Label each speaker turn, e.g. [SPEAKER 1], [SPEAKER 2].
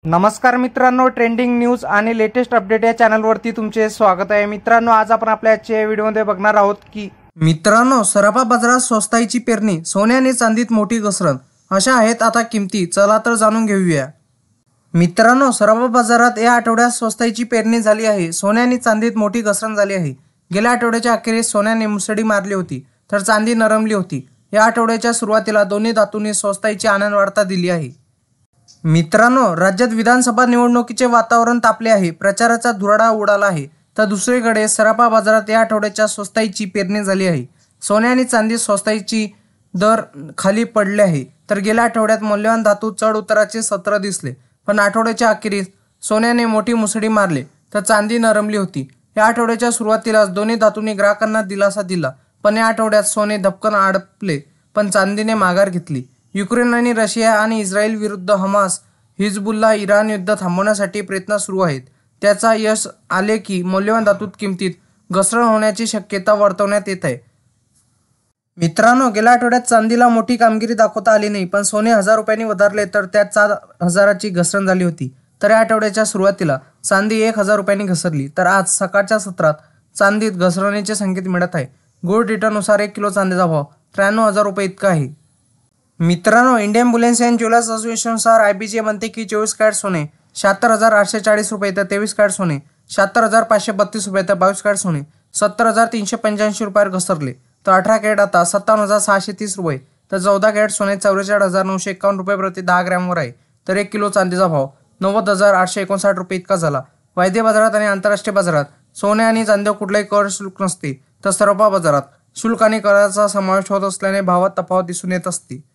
[SPEAKER 1] नमस्कार मित्रांनो, trending news आणि लेटेस्ट अपडेट या चॅनलवरती तुमचे स्वागत आहे। मित्रांनो, आज आपण आपल्या आजच्या व्हिडिओमध्ये बघणार आहोत की मित्रांनो, सराफा बाजारात स्वस्ताईची पेरणी, सोने आणि चांदीत मोठी घसरण, अशा आहेत आता किमती। चला तर जाणून घेऊया। मित्रांनो, सराफा बाजारात या आठवड्यात स्वस्ताईची पेरणी झाली आहे। सोने आणि चांदीत मोठी घसरण झाली आहे। गेल्या आठवड्याच्या अखेरीस सोन्याने मुसळी मारली होती, तर चांदी नरमली होती। या आठवड्याच्या सुरुवातीला दोन्ही धातूंनी स्वस्ताईची आनंद वार्ता दिली आहे। मित्रांनो, राज्यात विधानसभा निवडणुकीचे वातावरण तापले आहे। प्रचाराचा धुराळा उडाला आहे। तर दुसरीकडे सराफा बाजारात या आठवड्याच्या स्वस्ताईची पेरणी झाली आहे। सोने आणि चांदी स्वस्ताईची दर खाली पडले आहे। तर गेल्या आठवड्यात मौल्यवान धातू चढ उताराचे सत्र दिसले, पण आठवड्याच्या अखेरीस सोन्याने मोठी मुसळी मारली, तर चांदी नरमली होती। या आठवड्याच्या सुरुवातीलाच दोन्ही धातूंनी ग्राहकांना दिलासा दिला, पण या आठवड्यात सोने धपकन आडपले, पण चांदीने माघार घेतली। युक्रेन आणि रशिया आणि इस्रायल विरुद्ध हमास, हिजबुल्ला, इराण युद्ध थांबवण्यासाठी प्रयत्न सुरू आहेत। त्याचा यश आले की मौल्यवान धातू किमतीत घसरण होण्याची शक्यता वर्तवण्यात येत आहे। मित्रांनो, गेल्या आठवड्यात चांदीला मोठी कामगिरी दाखवता आली नाही, पण सोने 1000 रुपयांनी वधारले, तर त्यात 4000ची घसरण झाली होती। तर या आठवड्याच्या सुरुवातीला चांदी 1000 रुपयांनी घसरली, तर आज सकाळच्या सत्रात चांदीत घसरणीचे संकेत मिळत आहे। गोल्ड डेटानुसार 1 किलो चांदीचा भाव 93,000 रुपये इतका आहे। मित्रांनो, इंडियन बुलियन अँड ज्वेलर्स असोसिएशननुसार IBJ म्हणते की 24 कॅरेट सोने 76,840 रुपये, तर 23 कॅरेट सोने 76,532 रुपये, तर 22 कॅरेट सोने 70,385 रुपयावर घसरले। तर 18 कॅरेट आता 57,630 रुपये, तर 14 कॅरेट सोने 44,951 रुपये प्रति 10 ग्रॅमवर आहे। तर 1 किलो चांदीचा भाव 90,859 रुपये इतका झाला। वायदे बाजारात आणि आंतरराष्ट्रीय बाजारात सोने आणि चांदीवर कुठलाही कर शुल्क नसते, तर सराफा बाजारात शुल्क आणि कराचा समावेश होत असल्याने भावात तफावत दिसून येत असते।